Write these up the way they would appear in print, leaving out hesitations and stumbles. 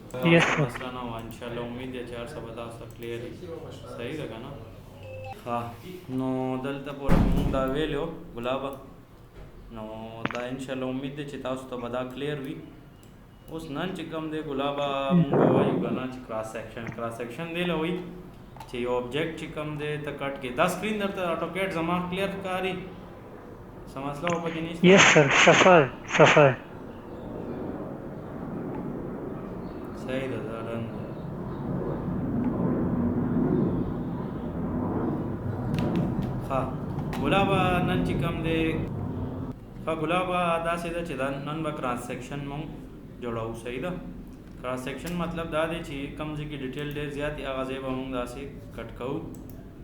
यस से सर। मसला ना हुआ इंशाल्लाह। उम्मीद है 4 सब क्लियर है। सही लगा ना? हाँ। नो दलता पूरा मूंग दा वेलो गुलाबा नो दा इंशाल्लाह उम्मीद है चिता उस तो बदा क्लियर हुई उस नन चिकम दे गुलाबा मूंग वायु गना क्रॉस सेक्शन दे लो हुई ची ऑब्जेक्ट चिकम दे त कट के 10 स्क्रीन दर त ऑटोकेट जमा क्लियर कारी समझ लो पकी नहीं यस था। सर, सफर सफर। सही था रन। हाँ गुलाबा नन चिकम दे हाँ गुलाबा आदा से दा चिदा नन बा क्रॉस सेक्शन मंग जोड़ाऊ सही दा क्रॉस सेक्शन मतलब दा दे ची कम जी की डिटेल दे ज़्यादा आगाज़े बमंग दा से कटकाऊ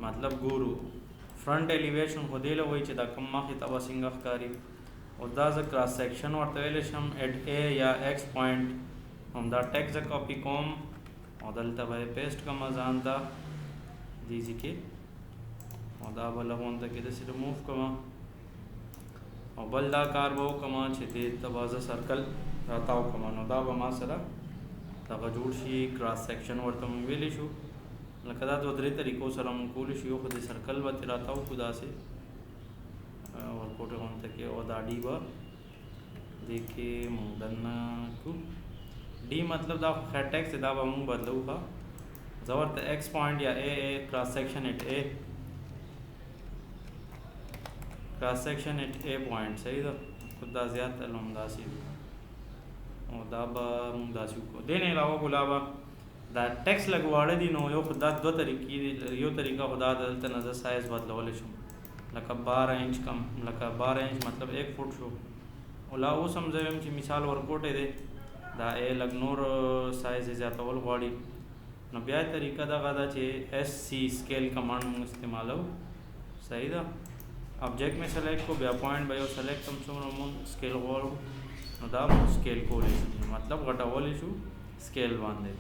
मतलब गुरु फ्रंट एलिवेशन हो देला वही चिदा कम माखी तबा सिंगख कारी और दा ज क्रॉस सेक्शन और तवेलेशम एट ए या एक्स पॉइंट हम दा टेक्स्ट कॉपी कॉम और दलता भाई पेस्ट का मजान दा दीजी के और दा बला वन तक इधर से रिमूव कमा और बल्दा कार्बो कमा छिते तबाजा सर्कल राताव कमा नो दा बमा सरा तब जोड़ शी क्रॉस सेक्शन और तम वेले शो लकदा दो दरे तरीकों सर हम कूल शी खुद सर्कल व राताव खुदा से और कोटे वन तक और दाढ़ी व देखे मुंडन को डी मतलब दा खैटेक्स से दा बमंग बदलू का जबरत एक्स पॉइंट या ए क्रॉस सेक्शन एट ए पॉइंट सही था खुदा ज़्यादा लमदासी और दाबा मुंदासी को देने अलावा गुलाबा दा टेक्स्ट लगवाड़े दी नो यो खुदा दो तरीकी यो तरीका खुदा दलते नज़र साइज बदलवले शो लका 12 इंच कम लका 12 इंच मतलब 1 फुट शो ओला वो समझे कि मिसाल वर्कआउट है दे दा ए लगनोर साइज ज़्यादा वल वाड़ी न ब्याह तरीका दा गादा चे एस सी स्केल कमांड में इस्तेमाल हो सही था ऑब्जेक्ट में सेलेक्ट को ब्या पॉइंट बायो सेलेक्ट तुम सुन स्केल वॉल दा स्केल को ले मतलब गटा वॉल इशू स्केल बांधे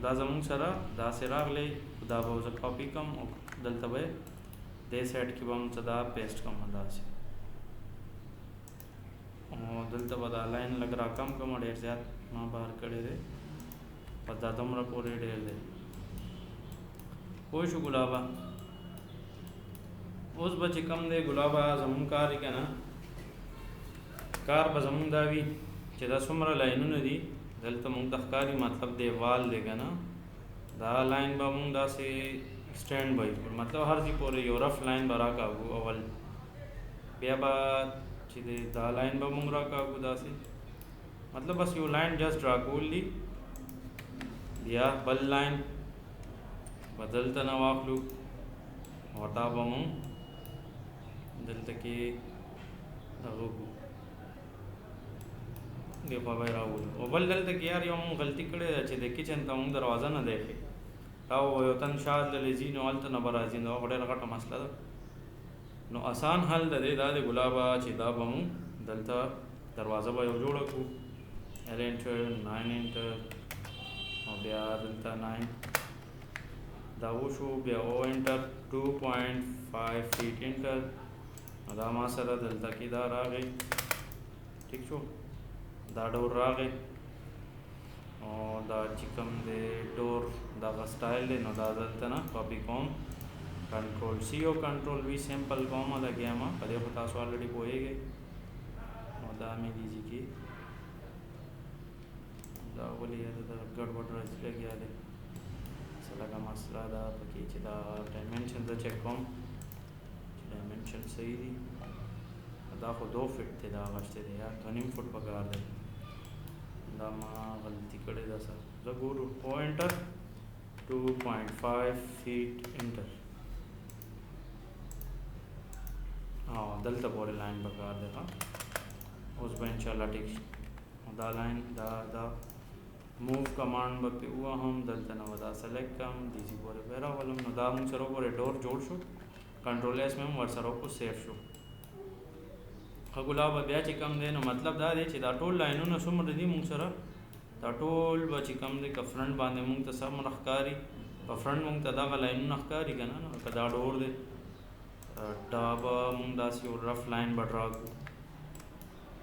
दा जमुंग सरा दा से राग ले दा बहुत कॉपी कम और दलता भाई दे सेट की बम दा पेस्ट कम दा से और दलता बदा लाइन लग रहा कम ढेर से माँ बाहर कड़े दे और दा तुमरा पूरे ढेर दे कोई शु गुलाबा उस बच्चे कम दे गुलाबा जमुन कार ही ना कार बजमुन दावी चिदा सुमरा लाइन दी दलता मुंग तखकारी मतलब दे वाल देगा ना दा लाइन बा मुंग दा से स्टैंड बाई मतलब हर जी पूरे यो रफ लाइन बरा का अवल ब्या बात चिदे दा लाइन बा मुंग रा का दा से मतलब बस यो लाइन जस्ट ड्रा ली या बल लाइन बदलता ना वाकलू और दा बा मुंग दलता के देखो भाई राहुल वो बल दल तक यार यो गलती करे अच्छे देखी चंता हूँ दरवाज़ा ना देखे राव वो तन शाद लेजी नो अलत न बराजी नो बड़े रखा मसला नो आसान हल दे दादे गुलाबा चिदा बमू दलता दरवाज़ा बा यो जोड़ा को एल एंटर 9 एंटर और ब्या दलता 9 दावुशो ब्या ओ एंटर 2.5 फीट एंटर दामा सरा दलता की दार आ गई ठीक छो दा डोर रागे और दा चिकम दे डोर दा का स्टाइल दे नो दा दलता ना copy com control C O control we simple com अदा गया मा पदे पता सो ऑलरेडी पोएगे और दा में दीजिए की दा बोली है दा गड़बड़ रच ले गया दे सला का मसला दा पकी चिदा डायमेंशन दा चेक कॉम डायमेंशन सही दी दा को 2 फीट थे दा वास्ते दे यार 2 फुट पकड़ दे दामा गलती करे दा सर जगूर ओ एंटर 2.5 फीट एंटर हाँ दलता बोरे लाइन पकड़ दे हाँ उस पर इंशाल्लाह ठीक दा लाइन दा मूव कमांड बपे हुआ हम दलता न वदा सेलेक्ट कम दीजी बोरे बेरा वालम न दा मुंग सरो बोरे डोर जोड़ शो कंट्रोल एस में वर सरो को सेव शो गुलाब ब्या चिकम दे नो मतलब दा दे दा टोल लाइनो न सुमर दी मुंग सरा दा टोल ब चिकम दे का फ्रंट बांधे मुंग त सब नखकारी ब फ्रंट मुंग त दा का लाइनो नखकारी कना न कदा डोर दे डाबा मुंग दा सी रफ लाइन बटरा को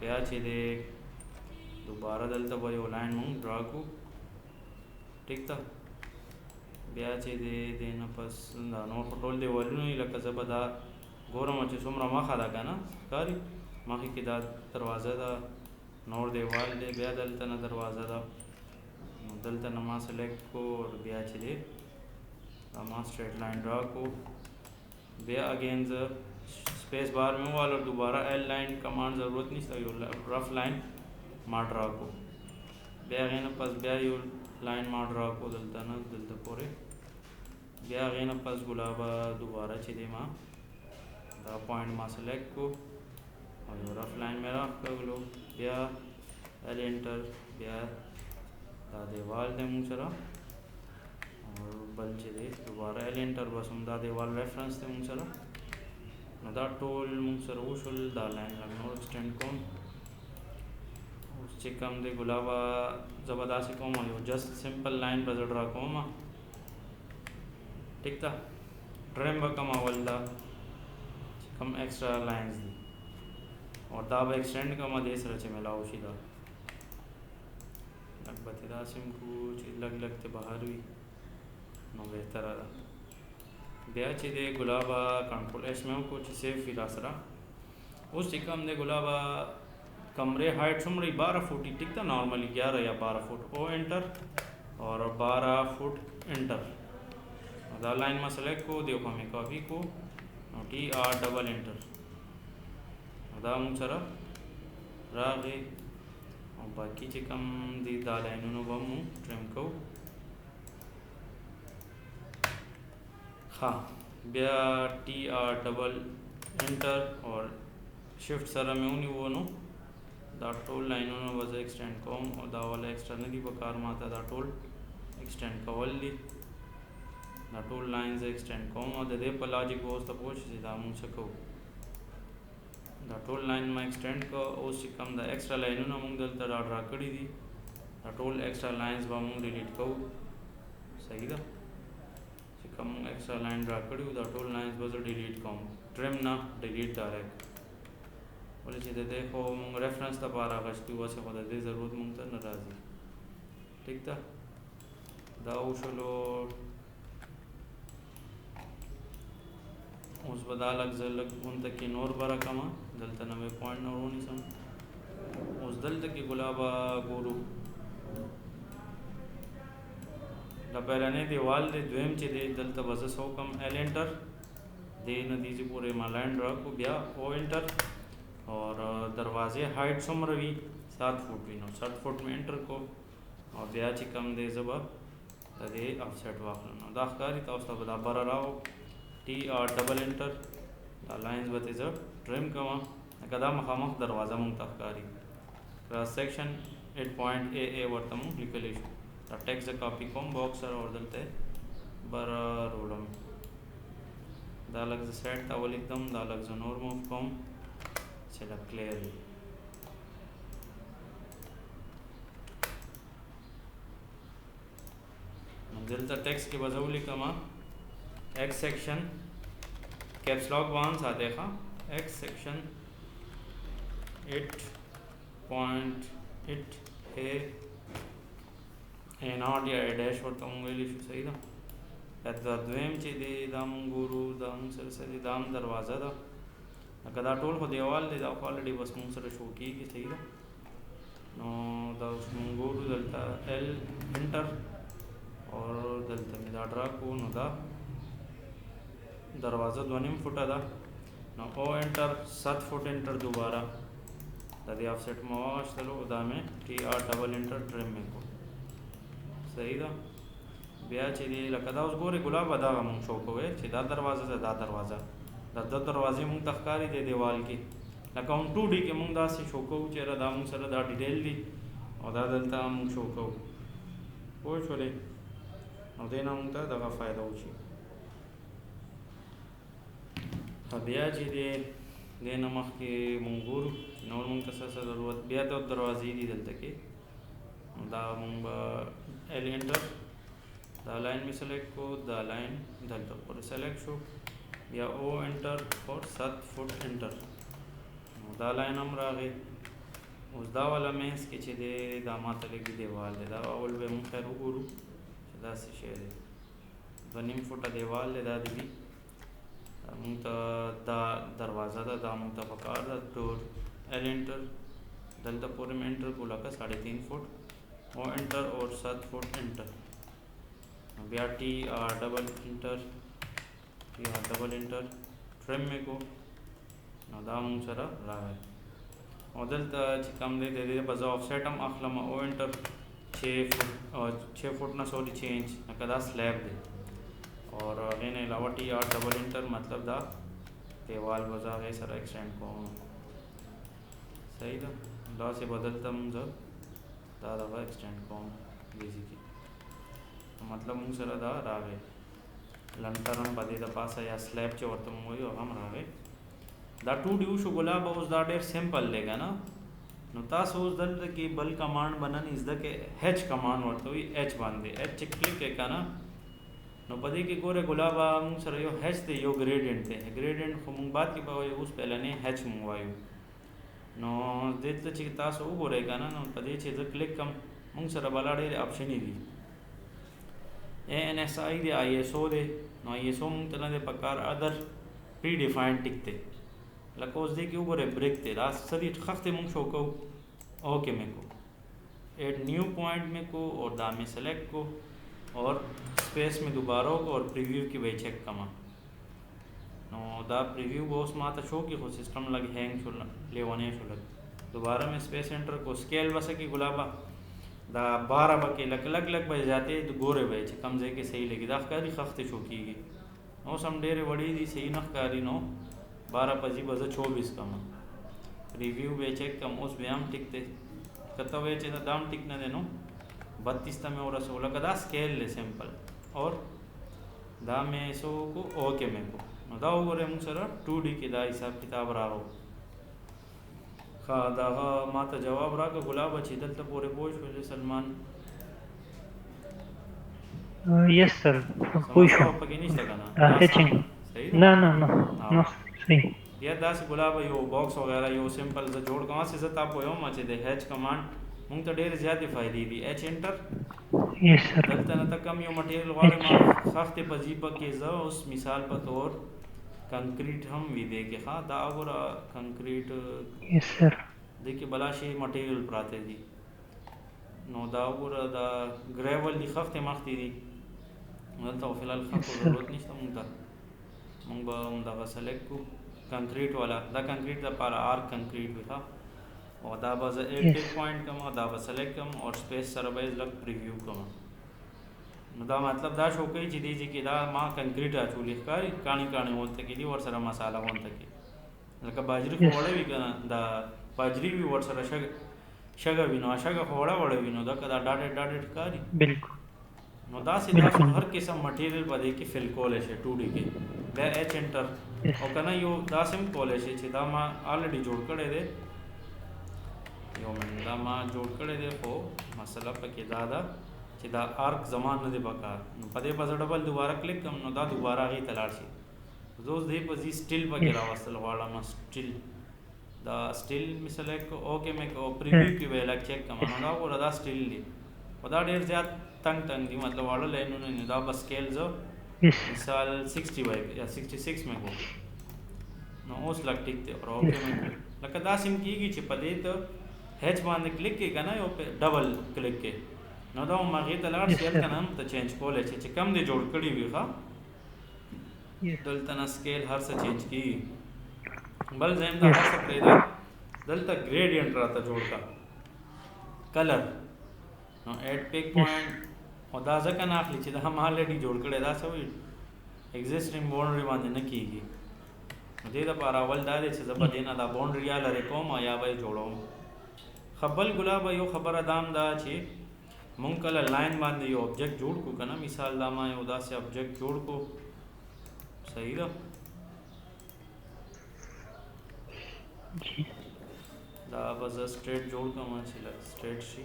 ब्या चे दे दोबारा दलता भाई वो लाइन मुंग ड्रा को ټیک ده. بیا چې دی نه پس دا نور خو ټول دیوالونه وي لکه زه به دا ګورم چې څومره مخه ده که نه ښکاري مخې کې دا دروازه ده نور دیوال دی بیا دلته نه دروازه ده نو دلته نه ما سلیکټ کو بیا چې دی دا ما स्ट्रेट लाइन ड्रा को बे अगेन स्पेस बार में वाला दोबारा एल लाइन कमांड ज़रूरत नहीं था यो रफ लाइन मा ड्रा को बे अगेन पस बे यो लाइन मा ड्रा को दलता ना दलता पूरे बे अगेन पस गुलाबा दोबारा चीज़ें माँ दा पॉइंट मा सेलेक्ट को और यो रफ लाइन में रख कर लो बे एल एंटर बे दा देवाल दे मुझरा और बल चीज़ें दोबारा एल एंटर बस हम दा देवाल रेफरेंस दे मुझरा न दा टोल मुझरा उशल दा लाइन लगना और एक्सटेंड कौन उस चिकम दे गुलाबा ज़बरदस्ती कौन मालियो जस्ट सिंपल लाइन बजट रहा कौन मा ठीक था ट्रेम बकम अवल दा कम एक्स्ट्रा लाइंस दी और दाब एक्सटेंड कमा देश रचे मिलाओ शीदा लग बतेरा सिम कुछ लग लगते बाहर भी नो बेहतर आ बया चीज़े गुलाबा कंट्रोल एस में कुछ सेफ फिलासरा उस चिकम दे गुलाबा कमरे हाइट सुमरी 12 फुट टिक था नॉर्मली 11 या 12 फुट ओ एंटर और 12 फुट एंटर दा लाइन में सेलेक्ट को देखो हमें कॉपी को TR डबल एंटर दा मुझरा रागे और बाकी चिकम दी दा लाइनों बमू ट्रिम को हाँ बया TR डबल एंटर और शिफ्ट सरा में उन्हीं वो नो दा टोल लाइनों ने वजह एक्सटेंड कौन और दा वाला एक्स्ट्रा नहीं बकार माता दा टोल एक्सटेंड कवल ली दा टोल लाइन से एक्सटेंड कौन और दे पर लॉजिक वो तब वो चीज़ दा मुझे को दा टोल लाइन में एक्सटेंड को उस चिकम दा एक्स्ट्रा लाइनों ने मुंग दल तरा ड्रा करी दी दा टोल एक्स्ट्रा लाइंस बा मुंग डिलीट को सही दा चिकम एक्स्ट्रा लाइन ड्रा करी दा टोल लाइंस बस डिलीट कौन ट्रिम ना डिलीट डायरेक्ट बोले चीज़ देखो मुंग रेफरेंस तब आ रहा गश्ती वैसे खुदा दे ज़रूरत मुंग तर नाराज़ी ठीक था दा उशलो उस बदा लग जलग उन तक की नोर बरा कमा दलता नवे पॉइंट नोर होनी सम उस दल तक की गुलाबा गुरु लपेरने दीवाल दे द्वेम चे दे दलता बस सौ कम एल एंटर दे नदीजे पूरे मालाइन ड्रा को ब्या ओ एंटर और दरवाजे हाइट सुमरवी 7 फुट भी नो 7 फुट में एंटर को और ब्या चिकम दे जबा तदे ऑफसेट वाखलना दाखकारी ताउस्ता बदा बरा राव TR डबल एंटर दा लाइंस बते जब ट्रिम कमा कदम खमख दरवाज़ा मुंतखकारी क्रॉस सेक्शन 8.AA वर्तम लिखलेश दा टेक्स्ट कॉपी कॉम बॉक्सर और दलते बर रोडम दा लग सेट तावल एकदम दा लग नोर मूव कॉम चला क्लियर दलता टेक्स्ट के बजौली कमा x section caps lock one सा देखा एक्स सेक्शन 8.8 ए नॉट या डैश और तंगली सही था ऐसा द्वेम चीज़े दाम गुरु दाम सरसरी दाम दरवाज़ा था कदा टोल को देवाल दे दाव ऑलरेडी बस मुंह सर शो की सही था नो दा उसमें गुरु दलता एल एंटर और दलता में दा ड्रा को नो दा दरवाज़ा 2.5 फुट था ना ओ एंटर 7 फुट एंटर दोबारा दादी ऑफसेट माश चलो उदा में TR डबल एंटर ट्रिम में को सही था ब्या चीज़े लकदा उस गोरे गुलाब अदा मुंग शो को है चिदा दरवाज़ा से दा दरवाज़ा दा दरवाजे मुंग तखकारी दे दीवाल की लकाउंट 2D के मुंग दा से शो को चेहरा दा मुंग सर दा डिटेल दी और दा दलता मुंग शो को वो छोले और देना मुंग ता दगा फ़ायदा होची बया चीज़े देना मख के मंगूर नॉर मुंग तसा ज़रूरत बया तो दरवाज़े दी दलता के दा मुंग एल एंटर दा लाइन में सेलेक्ट को दा लाइन दलता पर सेलेक्ट शो या ओ एंटर और 7 फुट एंटर दा लाइन हम रागे उस दा वाला में इसके चीज़े दामा तले की देवाल दे दा अवल बे मुंग खैर गुरु داسې شی دی 2.5 فوټه دیوال دی دا دی مونږ ته دا دروازه ده دا مونږ ته پکار ده ډور ایل انټر دلته پورې مې انټر کو لکه 3.5 فوټ او انټر اور 7 فوټ انټر بیا T R double inter trim में को نو دا مونږ سره راغی او دلته چې کوم دی د دې په ځای آفسیټ هم اخلم او انټر 6 فوټ نه سوري 6 انچ لکه دا سلیب دی اور هغې نه علاوه टी आर डबल इंटर مطلب دا دیوال به زه هغې سره ایکسټینډ کوم صحیح ده داسې به دلته مونږ دا دغه ایکسټینډ کوم بیزیکلی مطلب مونږ سره دا راغی لنټر هم په دې د پاسه یا سلیب چې ورته مونږ وایو هم راغی دا 2D شو ګلاب اوس دا ډېر سمپل دی که نه نو تاسو اوس دلته کې بل کمانډ به نن زده کې هیچ کمانډ ورته وایي ایچ باندې ایچ چې کلیک کې که نه نو په دې کې ګوره ګلابه مونږ سره یو هیچ دی یو ګریډینټ دی ګریډینټ خو مونږ بعد کې به وایو اوس پهلنی هیچ مونږ وایو نو دلته چې تاسو وګورئ که نه نو په دې چې زه کلیک کړم مونږ سره بلا ډېرې آپشنې دي ANSI دی ISO دی نو ISO مونږ ته نه دی پکار ادر پری ډیفاینډ ټیک دی لکه اوس دې کې وګورئ بریک دی دا څه دي خښتې مونږ شو کوو اوکے میں کو ایڈ نیو پوائنٹ میں کو اور دا میں سلیکٹ کو اور स्पेस में दोबारा को और प्रीव्यू की वही चेक कमा नो दा प्रीव्यू बॉस माता शो की हो सिस्टम लग हैंग शो लेवाने शो लग दोबारा में स्पेस एंटर को स्केल बस की गुलाबा दा 12 बके लग लग लग बज जाते तो गोरे बज कम जे के सही लगी दा कारी खफ्ते शो की नो सम डेरे बड़ी दी सही न कारी नो 12 पजी बज 24 कमा रिव्यू बे चेक कम उस व्यायाम टिकते कत वे चे दाम टिक न देनो 32 में और 16 का दा स्केल ले सिंपल और दा में सो को ओके में को दा वगैरह हम सर 2D के दा हिसाब किताब राहो खा दा माता जवाब रा का गुलाब अच्छी दल तो पूरे बोझ हो सलमान यस सर पूछ पकी नहीं सका ना सही ना ना ना ना सही या दास गुलाब यो बॉक्स वगैरह यो सिंपल से जोड़ कहां से जता पो यो मचे दे हैच कमांड मूंग तो ढेर ज्यादा फायदे the H enter yes sir दलता न कम यो मटेरियल वाले मा सख्त पजीब के ज उस मिसाल पर तौर कंक्रीट हम भी दे के हां दा और कंक्रीट यस सर देखिए बलाशी मटेरियल प्राते दी नो दा और दा ग्रेवल दी सख्त मखती दी तो फिलहाल खत जरूरत नहीं मूंग दा सेलेक्ट को कंक्रीट वाला दा कंक्रीट दा पर आर कंक्रीट भी था और दा बस एक पॉइंट कम दा बस सेलेक्ट कम और स्पेस सरबाइज लग प्रीव्यू कम नो दा मतलब दा शो कई चीज़ जी कि दा माँ कंक्रीट आ चूली कारी कानी कानी होते कि दी और सारा मसाला होता कि लका बाजरी खोड़े भी का दा बाजरी भी और सारा शगा भी नो शगा खोड़ा वड़े भी नो दा कदा डाटे कारी बिल्कुल नो दा से दा हर किस्म मटेरियल पर देखी फिल कॉलेज है 2D के दा एच एंटर और कना यो दा सिम कॉलेज है दा माँ ऑलरेडी जोड़ करे दे यो मैं दा माँ जोड़ करे दे हो मसला पके दादा कि दा आर्क जमान न दे बकार पदे पर डबल दोबारा क्लिक कम नो दा दोबारा ही तलाड़ सी दोस्त दे पर जी स्टिल पके रावसल वाला मा स्टिल दा स्टिल मिसले को ओके में को प्रीव्यू की वेला चेक कम नो दा को दा स्टिल ली दा ढेर ज्यादा तंग दी मतलब वाला ले नो दा बस स्केल जो मिसाल 60 या 66 में को नो उस लग टिकते और ओके में लका दा सिम की पदे तो हैच बांध क्लिक के ना यो पे डबल क्लिक के नो दा मागे तलाड़ शेयर का नाम तो चेंज कोले छे कम दे जोड़ कड़ी हुई खा दलता ना स्केल हर से चेंज की बल जेम दा हर से प्रेदा दलता ग्रेडियंट रहता जोड़ का कलर नो ऐड पिक पॉइंट और दा जका ना आखली छे दा हम ऑलरेडी जोड़ कड़े दा सब एग्जिस्टिंग बाउंड्री बांधे न कीगी दे दा पारा अवल दा दे छे जब देना दा बाउंड्री या लरे कोम या भाई जोड़ो खबल गुलाब यो खबर दाम दा छे मूंग कल लाइन बांधे यो ऑब्जेक्ट जोड़ को कना मिसाल दामा यो दा से ऑब्जेक्ट जोड़ को सही दा जी दा बस स्ट्रेट जोड़ का मान छिला स्ट्रेट शी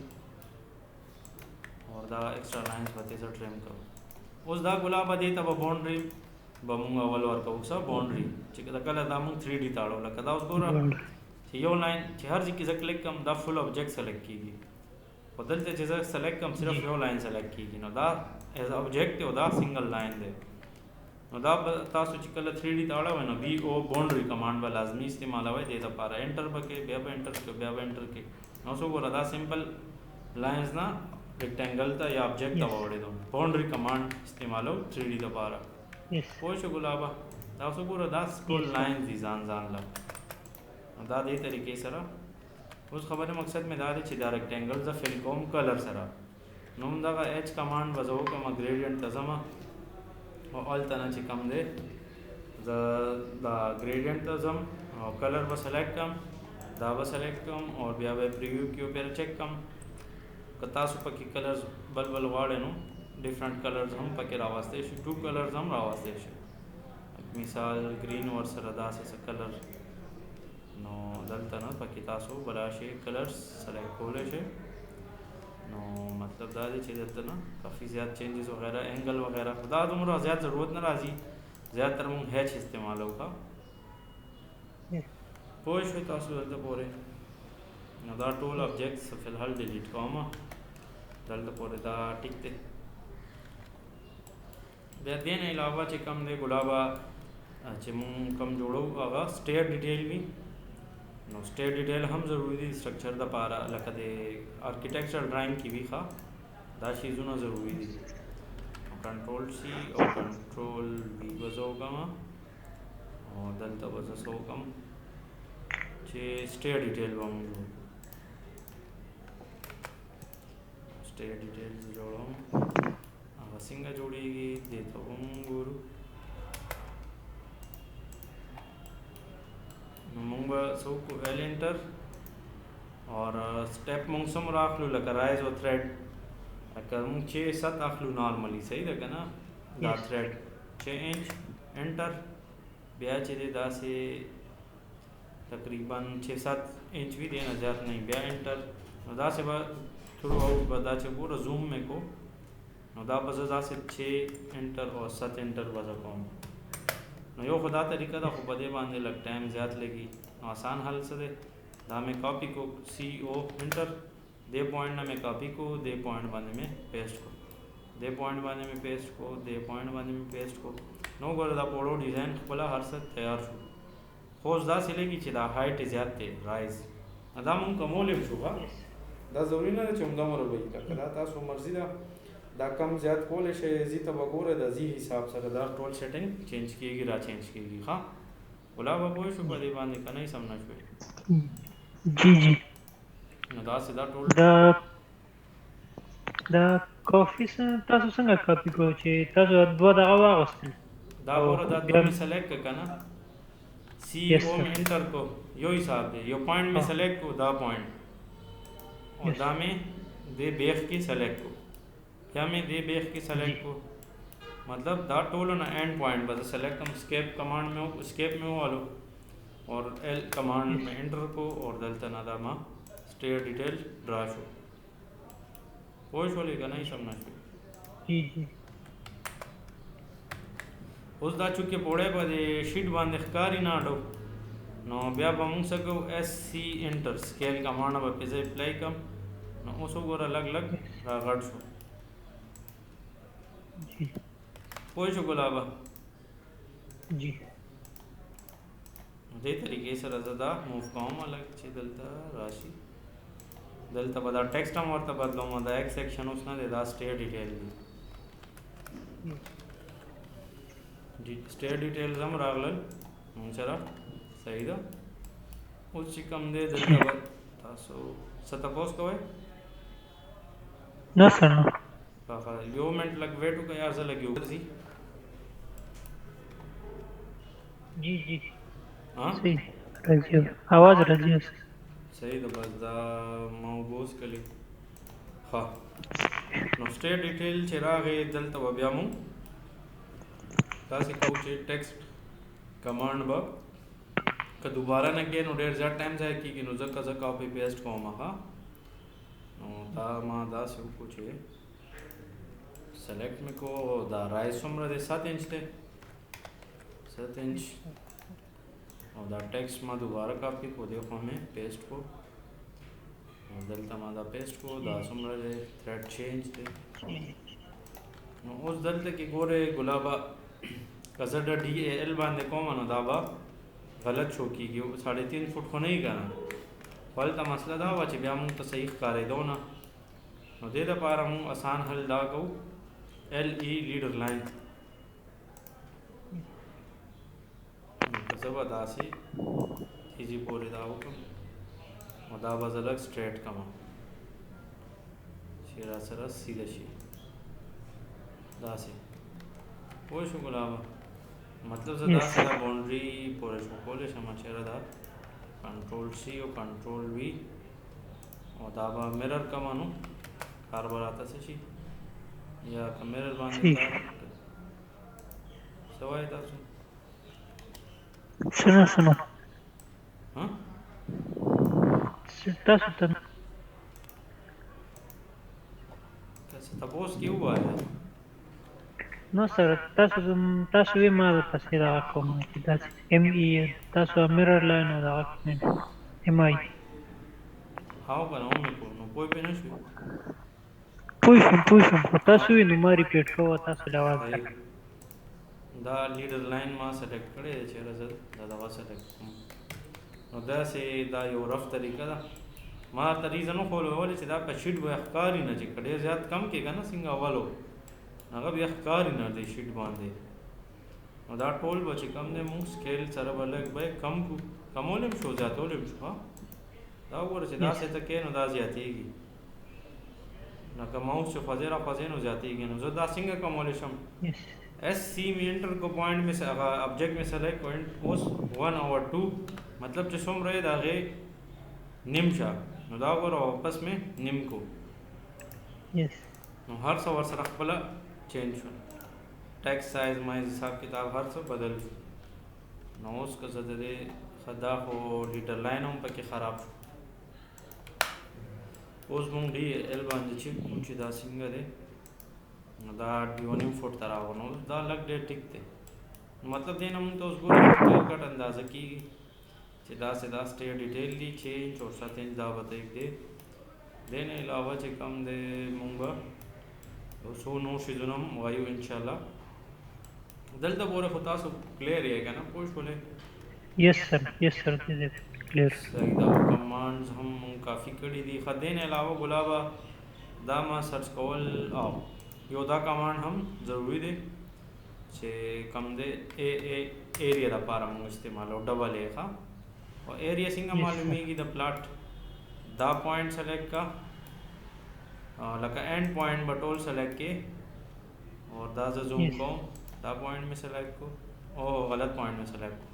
और दा एक्स्ट्रा लाइंस बते से ट्रिम करो उस दा गुलाब दे तब बाउंड्री बमूंग अवल वर को सब बाउंड्री चिक दा कल दा मूंग 3D ताड़ो लका दा उस गोरा यो लाइन हर जी की क्लिक कम दा फुल ऑब्जेक्ट सेलेक्ट कीगी خو دلته چې زه سلیکټ کوم صرف یو لاین سلیکټ کیږي نو دا ایز آبجیکټ او دا سنگل لاین دی نو دا به تاسو چې کله 3D ته اړوئ نو بی او باونډري کمانډ به لازمي استعمالوئ دې دپاره انټر به کوئ بیا به انټر کوئ بیا به انټر کوئ نو څه ګوره دا سمپل لاینز نه ریکټینګل ته یا آبجیکټ ته واوړېدو باونډري کمانډ استعمالو 3D دپاره پوه شو ګلابه تاسو ګوره دا ټول لاینز دي ځان ځان له دا دې طریقې سره اوس خبره مقصد مې دا دی چې دا ریکټینګل زه فل کوم کلر سره نو همدغه ایچ کمانډ به زه وکړم ګریډینټ ته ځم او هلته نه چې کوم دی زه دا ګریډینټ ته ځم او کلر به سلیکټ کړم دا به سلیکټ کړم او بیا به پریویو کې پیر چیک کړم که تاسو پکې کلرز بل بل غواړئ نو ډفرنٹ کلرز هم پکې راوستی شي 2 کلرز هم راوستی شي مثال ګرین ورسره داسې څه کلر نو دلته نه پکې تاسو بلا شي کلرز سلیکټ کولی شئ نو مطلب دا دی چې دلته نه کافي زیات چینجز وغیرہ اینگل وغیرہ دا دومره زیات ضرورت نه راځي زیاتره مونږ هیچ استعمالو کا پوه شوئ تاسو دلته پورې نو دا ټول آبجیکټس فی الحال ډیلیټ کوم دلته پورې دا ټیک دی بیا دې نه علاوه چې کوم دی ګلابه چې مونږ کوم جوړو هغه سټیر ډیټیل وي نو سټیر ډیټیل هم ضروری دي سټرکچر دپاره لکه د آرکیټیکچر ډرایینګ کې وي ښه دا شیزونه ضروری دي کنټرول سی او کنټرول وی به زه وکړم او دلته به زه څه وکړم چې سټیر ډیټیل به مونږ جوړ سټیر ډیټیل جوړوم هغه څنګه جوړېږي دې ته هم ګورو نو مونږ به څه وکړو ایل انټر اور سټیپ مونږ څومره اخلو لکه رایز او تھریډ لکه مونږ 6-7 اخلو نارملی صحیح ده که نه دا تھریډ 6 انچ انټر بیا چې دی داسې تقریبا 6-7 انچ وي دی نه زیات نه بیا انټر نو داسې به تھرو آؤٹ به دا چې ګوره زوم مې کو نو دا به زه داسې 6 انټر او 7 انټر به زه کوم نو یو خدا طریقه ده خو په دې باندې لږ ټایم زیات لګي نو آسان حل څه دی دا مې کاپی کو سی او انټر دې پوائنٹ نه مې کاپی کو دې پوائنٹ باندې مې پیسٹ کو دې پوائنٹ باندې مې پیسٹ کو دې پوائنٹ باندې مې پیسٹ کو نو ګوره دا پوړو ډیزاین خپله هر څه تیار شو خو اوس داسې لګي چې دا هایټ یې زیات دی رایز دا مونږ کمولی شو ښه دا ضروري نه ده چې همدومره به وي که دا تاسو مرضي ده دا کم زیات کولی شئ زی ته به ګوره د زی حساب سره دا ټول سیټنګ چینج کېږي را چینج کېږي ښه غلا به پوه شو په دې باندې که نه سم نه شوې جی جی نو داسې دا ټول دا کافي تاسو څنګه کاپي کوئ چې تاسو دوه دغه واغوستل دا ګوره دا دوه مې سلیکټ کړه که نه سی او مې انټر کو یو حساب دی یو پوائنٹ مې سلیکټ کو دا پوائنٹ او دا مې دې بیخ کې سلیکټ کو یا مې دې بیخ کې سلیکټ کو مطلب دا ټولو نه اینڈ پوائنٹ به زه سلیکټ کړم اسکیپ کمانډ مې اسکیپ مې ووالو اور ایل کمانډ مې انټر کو اور دلته نه دا ما سټیر ډیټیل ډرا شو پوه شولې که نه سم نه شوې جی جی اوس دا چونکې پوړی په دې شیټ باندې ښکاري نه اډو نو بیا به مونږ څه کوو ایس سی انټر سکیل کمانډ به پې زه اپلای کړم نو اوس وګوره لږ لږ را غټ شو جی پوه شو ګلابه جی دې طریقې سره زه دا موو کوم لږ چې دلته راشي دلته به دا ټیکسټ هم ورته بدلوم دا ایک سیکشن اوس نه دی دا سټیر ډیټیل دی سټیر ډیټیلز هم راغلل مونږ سره صحیح ده اوس چې کوم دی دلته به تاسو څه تپوس کوئ نه سر نه یو منټ لږ ویټ وکړئ یار زه لږ یو ځي جی جی ها صحیح راځي आवाज راځي صحیح ده بس دا ما وبوس کلی ها نو سټیر ډیټیل چې راغی دلته به بیا مونږ داسې کوو چې ټیکسټ کمانډ به که دوباره نه کړې نو ډېر زیات ټایم ځای کېږي نو ځکه زه کاپي پیسټ کوم ښه نو دا ما داسې وکړو چې سلیکټ مې کو دا رایز څومره دی 7 انچ دی 7 انچ او دا ټیکسټ ما دوباره کاپی کو دې خوا مې پیسټ کو دلته ما دا پیسټ کو دا څومره دی تھریډ چینج دی نو اوس دلته کې ګوره ګلابا کزه د ډي ای ال باندې کوم نو دا به غلط شو کیږي 3.5 فټ خو نه یې کنه ولته مسله دا و چې بیا موږ ته صحیح ښکارېدو نه نو دې لپاره موږ آسان حل دا کوو ال ای لیډر لاین که زه به داسې ایزي پورې دا وکړم نو دا به زه لږ سټریټ کړم چې را سره سیده شي داسې پوه شو ګلابه مطلب زه داسې دا باونډري پورې شو کولی شم چېرې دا کنټرول سی او کنټرول وي او دا به میرر کړم نو کار به راته څه شي یا که میرر باندې کار څه وایي تاسو سنو ها تاسو ته تاسو تاسو کې وایي نو سره تاسو وی ما تاسو دا کوم چې تاسو ام ای تاسو میرر لاین او دا ام ای هاو بناو مې کو نو کوئی به نه شو پوښم تاسو وی نو ما ریپیټ کوو تاسو دا واځي دا لیډر لاین ما سلیکټ کړی چې راځه دا دا سلیکټ نو دا سه دا یو رف طریقه ده ما طریقه نو خو ولې چې دا په شیټ و ښکاری نه چې کډې زیات کم کې کنه څنګه اولو هغه بیا ښکاری نه دی شیټ باندې نو دا ټول به چې کم دی موږ سکیل سره بلګ به کم کو کمولم شو زیاتولم شو دا وګوره چې دا څه ته کې نو دا زیاتېږي نو که ماوس چې فزې نو زیاتېږي نو زه دا څنګه کمولی شم एस सी में इंटर को पॉइंट में ऑब्जेक्ट में सेलेक्ट पॉइंट ओस 1 और 2 मतलब जो सोम रहे दागे निमशा नो दा और वापस में निम को यस नो हर सो वर्ष रखबला चेंज हो टेक्स्ट साइज माइज हिसाब किताब हर सो बदल नो उसको जदे खदा हो लीटर लाइन हम पे खराब ओस मुंग डी एल बांध ची दा सिंगर है دا ډیونیم فوټ ته راغونو دا لږ ډېر ټیک دی مطلب دی نه مونږ ته اوس ګورو کټ اندازه کېږي چې داسې دا سټیر ډیټیل دی چینج اور 7 انچ دا به ته دی دې نه علاوه چې کم دی مونږ به یو څو نور شیزونه هم وایو انشاءالله دلته پورې خو تاسو کلیر یې که نه پوه شولې یس سر کلیر صحیح دا کمانډز هم مونږ کافي کړي دي ښه دې نه علاوه ګلابه دا ما سرچ کول او یو دا کمانډ هم ضروری دی چې کم دی ایریا لپاره موږ استعمالو ډبل ای ښه او ایریا څنګه معلومیږي د پلاټ دا پوائنٹ سلیکٹ کا لکه اینڈ پوائنٹ بټول سلیکٹ کې اور دا زوم کو دا پوائنٹ میں سلیکٹ کو او غلط پوائنٹ میں سلیکٹ کو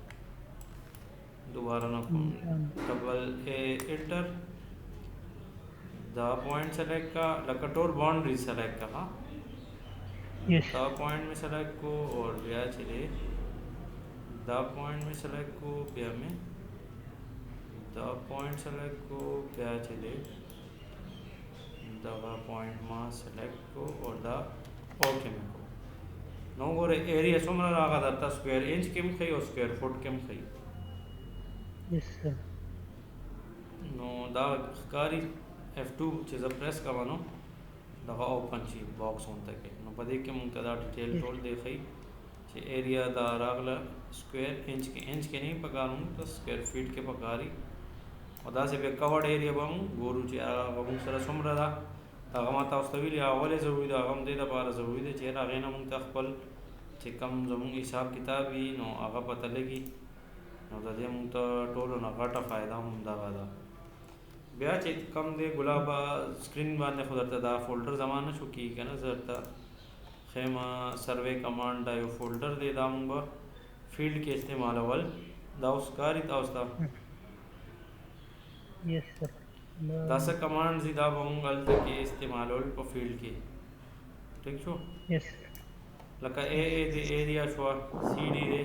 دوبارہ نہ ڈبل اے انٹر دا پوائنٹ سلیکٹ کا لکه ټول باؤنڈری سلیکٹ کا ها دا پوائنٹ میں سلیکٹ کو اور بیا چلے دا پوائنٹ میں سلیکٹ کو بیا میں دا پوائنٹ سلیکٹ کو بیا چلے دا پوائنٹ ما سلیکٹ کو اور دا اوکے میں کو نو ګوره ایریا څومره راغله درته سکویر انچ کې هم ښیي او سکویر فوټ کې هم ښیي نو دا ښکاري F2 چې زه پریس کوم نو دغه اوپن شي باکس اونته کې نو په دې کې موږ ته دا ډیټیل ټول دی ښیي چې ایریا دا راغله سکویر انچ کې نه پکارو ته سکویر فیټ کې پکاري او داسې به کورډ ایریا به موږ ګورو چې هغه موږ سره څومره ده هغه ما تاسو ته ویلي اولې ضروري ده هغه هم دې لپاره ضروري ده چې هغې نه موږ ته خپل چې کم زموږ حساب کتاب وي نو هغه پته لګي نو د دې موږ ته ټولو نه غټه فایده هم دغه ده بیا چې کم دی ګلابه سکرین باندې خو درته دا فولډر زمانه شو کېږي که نه زه درته خیمه سروے کمانډ دا یو فولډر دی دا موږ به فیلډ کې استعمالول دا اوس کاري تاسو ته دا څه کمانډز دي دا به موږ هلته کې استعمالول په فیلډ کې ټیک شو لکه اے دی ایریا شوه سی ډي دی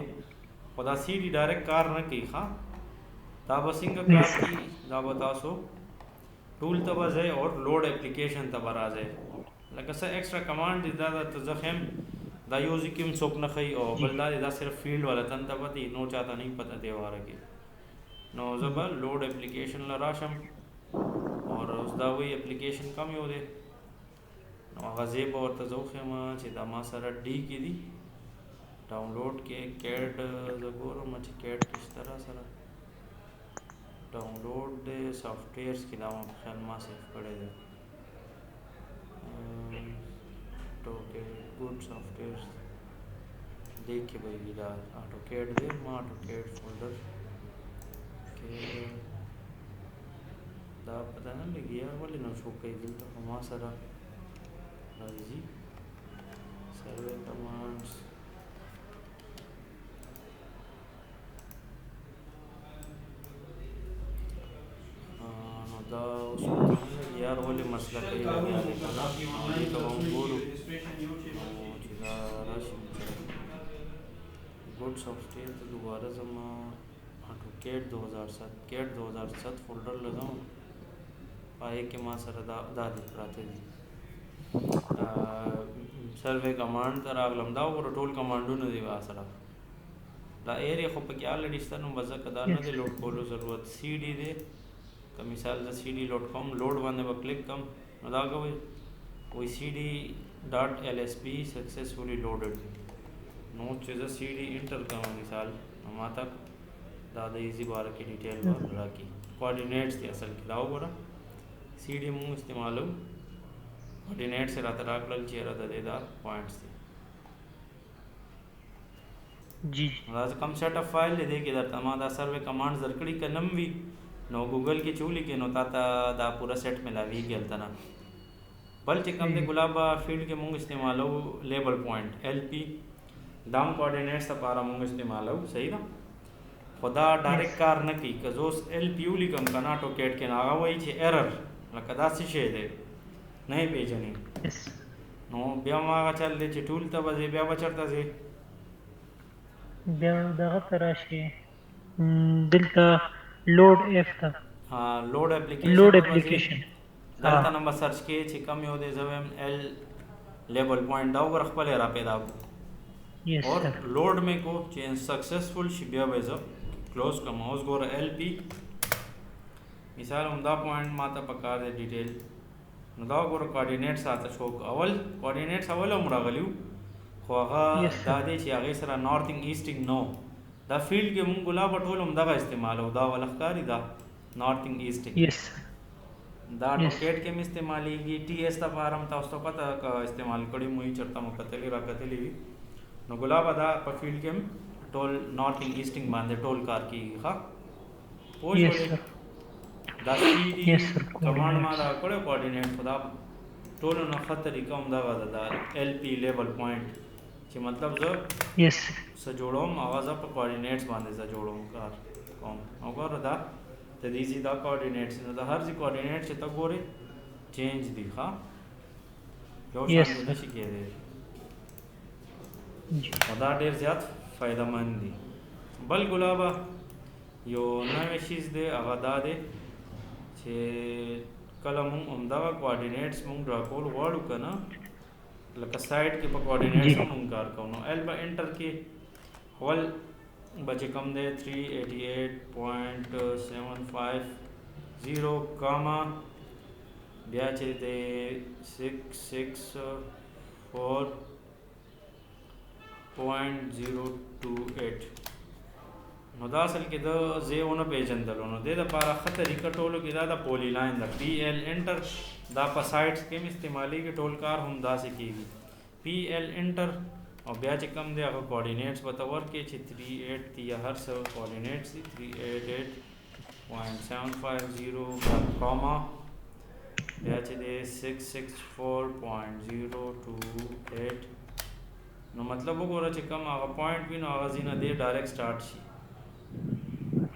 خو دا سی ډي ډایرکټ کار نه کوي ښه دا به څنګه کار کوي دا به تاسو ټول ته به ځئ اور لوډ اپلیکیشن ته به راځئ لکه څه ایکسټرا کمانډ دي دا درته زه ښیم دا یو ځای کې هم څوک نه ښیي او بل دا دی دا صرف فیلډ والا تن ته پته نور چاته نه پته دې واره کې نو زه به لوډ اپلیکیشن له راشم اور اوس دا وی اپلیکیشن کم یو دی نو هغه زه به ورته زه وښیم چې دا ما سره ډي کې دي ډاونلوډ کې کیډ زه ګورم چې کیډ کې شته را سره ډاونلوډ دی سافټویرز کې دا ما په خیال ما سیف کړی دی ټوکې ګوډ سافټویرز دې کې به وي دا آټو کیډ دی ما آټو کیډ فولډر کې دا پته نه لګي یار ولې نه شو کوي دلته خو ما سره راځي سروے کمانډس نو دا اوس پته نه لګي یار ولې مسله کوي لګیا دی که نه دې ته به وګورو چې دا راشي गुड सॉफ्टवेयर तो दोबारा जमा आटो कैट 2007 कैट 2007 फोल्डर लगाऊं पाए के मां सर दादी प्राते दी सर्वे कमांड तर आगलम दा और टोल कमांडो न दी वासरा दा एरिया खो पे क्या लडिस्ता नो बजा कदा न दे लोड कोलो जरूरत सीडी दे का मिसाल दा cd.com लोड वाने पर क्लिक कम नदा का वही cd.lsp सक्सेसफुली लोडेड नो चीज़ cd इंटर का मिसाल हमारा तक दादा इजी बार की डिटेल बार राखी कोऑर्डिनेट्स थी असल की लाओ बोरा cd मुंह इस्तेमाल हो कोऑर्डिनेट से रात राख लल चेहरा ददेदार पॉइंट्स थी जी राज कम सेट ऑफ फाइल ले दे के दर तमादा सर्वे कमांड जरकड़ी का नम भी नो गूगल की चूली के नो ताता दा पूरा सेट में लावी गेलता ना बल चिकम दे गुलाबा फील्ड के मुंह इस्तेमाल हो लेबल पॉइंट lp दाम कोऑर्डिनेट्स त पारा मुंग इस्तेमाल हो सही ना खुदा डायरेक्ट कार न की कजोस एलपीयू लिखम कना तो कैट के नागा वही छे एरर लकदा से शे दे नहीं पेजनी नो बिया मागा चल दे छे टूल त बजे बिया बचरता से बिया दगा तराशे दिलता लोड एफ था हां लोड एप्लीकेशन दलता नंबर सर्च के छे कम यो दे जवेम एल लेबल पॉइंट दाव गर खपले रा पैदा Yes, और sir. लोड में को चेंज सक्सेसफुल शिबिया बेजो क्लोज का माउस गोर एलपी मिसाल उमदा पॉइंट माता पकार दे डिटेल नदा गोर कोऑर्डिनेट्स आता शोक अवल कोऑर्डिनेट्स अवल उमरागलियो खोगा दादे ची आगे सरा नॉर्थिंग ईस्टिंग नो दा फील्ड के मुंग गुलाब टोल उमदा का इस्तेमाल हो दा वलखकारी दा नॉर्थिंग ईस्टिंग yes दा टोकेट के में इस्तेमाली की टीएस ता फारम ता उस्तो पता का इस्तेमाल कड़ी मुई चरता मुकतली रकतली नो गुलाब अदा पर फील्ड के टोल नॉर्थिंग ईस्टिंग बांधे टोल कार की हा पोज दा सीडी कमांड मारा कोड़े कोऑर्डिनेट खुदा टोल न खत तरीका उमदा दा एलपी लेवल पॉइंट कि मतलब जो yes स जोड़ो आवाज पर कोऑर्डिनेट्स बांधे स जोड़ो कार कौन और दा तदीजी दा कोऑर्डिनेट्स न दा हर जी कोऑर्डिनेट से तक गोरे चेंज दिखा जो शामिल नशी के दे खुदा ढेर ज़्यादा फ़ायदेमंद दी बल गुलाबा यो नवे चीज़ दे आगादा दे छे कला मुंग उमदा कोऑर्डिनेट्स मुंग ड्राकोल वाड़ू कना लका साइड के पर कोऑर्डिनेट्स मुंग कार कौनो एल बा एंटर के हवल बचे कम दे 388.750 कामा ब्याचे दे 664.028 नो दा असल के द जे ओनो पेजन दलो नो दे द पारा खतर इकटोलो के दा पोली लाइन द पीएल एंटर दा पर साइट्स के इस्तेमाली के टोल कार हम दा से की पीएल एंटर और ब्याज कम दे अगर कोऑर्डिनेट्स बतावर के 38 थी या हर सब कोऑर्डिनेट्स 388.750 कॉमा ब्याज दे 664.028 नो मतलब वो गोरा चिकम आगा पॉइंट भी नो आगा जीना दे डायरेक्ट स्टार्ट शी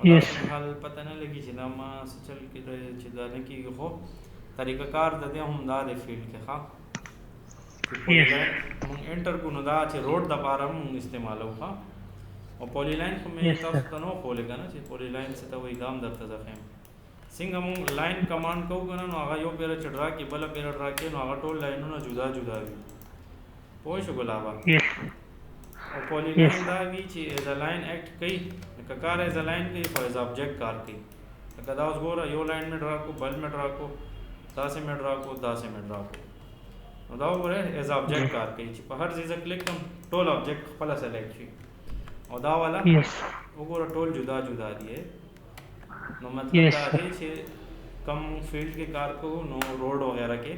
yes हाल पता न लगी चिदा मा चल के चिदा ने की हो तरीका कार दे हम दा दे फील्ड के हा yes हम एंटर को नदा छे रोड द पारम इस्तेमाल हो हा और पॉलीलाइन को मैं तब तनो खोलेगा ना छे पॉलीलाइन से तो वही दाम दरता जफेम सिंग हम लाइन कमांड को गना नो आगा यो पेरा चढ़ा के बला पेरा ड्रा के नो आगा टोल लाइन ना जुदा जुदा भी पोश गुलाबा yes और पॉलीलाइन दा भी छे एज अ लाइन एक्ट कई ककार एज अ लाइन कई फॉर एज ऑब्जेक्ट कार की कदा उस गोरा यो लाइन में ड्रा को बल में ड्रा को داسې مې ډرا کو داسې مې ډرا کو. نو دا وګوره ایز جی آبجیکټ کار کوي چې په هر ځای ځکه کلیک کوم ټول آبجیکټ خپله سلیکټ شي. او دا والا یس وګوره ټول جدا جدا دي. نو مطلب یس دا سر دی چې کم فیلډ کې کار کوو نو روډ وغیرہ کې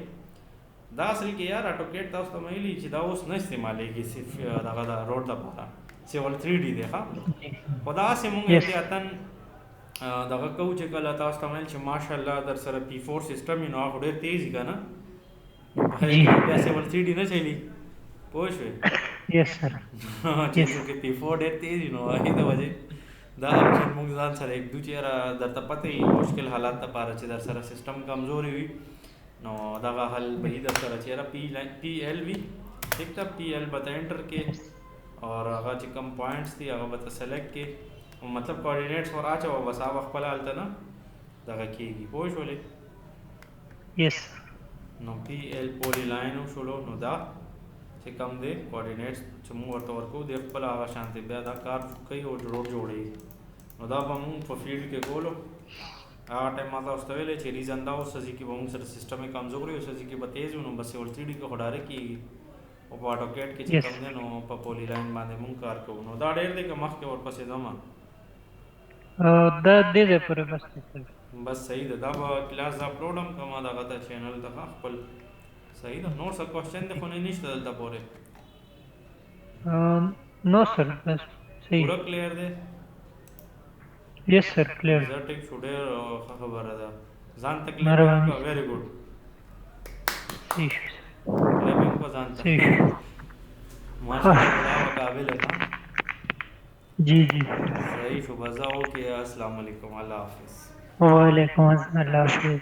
دا اصل کې یار اټوکیټ تاسو ته ویلي چې دا اوس نه استعمالیږي صرف دغه د روډ لپاره سیول 3D دی ښه. جی خو داسې مونږ یس احتیاطاً دغه کوو چې کله تاسو ته ویل چې ماشاءالله در سره P4 سیسټم وي نو هغه ډېر تیز وي که نه، په هغې جی کې بیا سیول 3D نه چلي پوه شوې. یس سر چې یس څوک P4 ډېر تیز وي نو هغې د وجې دا آپشن موږ ځان سره ایږدو چې یاره درته پته وي مشکل حالات دپاره چې در سره سیسټم کمزوري وي نو دغه حل به وي در سره چې یاره PL وي ټیک ده. PL به ته انټر کې اور هغه چې کوم پوینټس دي هغه به ته سلیکټ کې مطلب کوارډینیټس ور اچوه بس هغه خپله هلته نه دغه کېږي پوه شولې. یس نو PL پولی لاین وشولو نو دا چې کوم دی کوارډینیټس چې موږ ورته ورکوو دی خپله هغه شانتې بیا دا کار کوي او روډ جوړوي. نو دا به موږ په فیلډ کې کولو هغه ټایم ما تاسو ته ویلی چې ریزن دا اوس ځای کې به موږ سره سیسټم یې کمزور وي اوس ځای کې به تیز وي نو بس سیول 3D کې خو ډایرکټ کېږي او په اټوکیټ کې چې کوم دی نو په پولی لاین باندې موږ کار کوو. نو دا ډېر دی که مخکې ورپسې ځمه دا دې ځای پورې بس دی سر. بس صحیح ده. دا به کلاس اپلوډ هم کومه دغه ته چینل ته خپل صحیح ده. نور څه کوېسچن دی خو نه نشته دلته پورې نو سر بس صحیح. پوره کلیر دی. یس سر کلیر. زه ټیک شو ډېر ښه خبره ده. ځان ته کلیپ مهرباني وکړه ویری ګوډ. صحیح شو سر کلیپینګ په ځان ته صحیح شو. ماشاءالله خدا به قابل ہے. جی جی صحیح شو بس ځه اوکې السلام علیکم الله حافظ. وعلیکم السلام اللہ حافظ.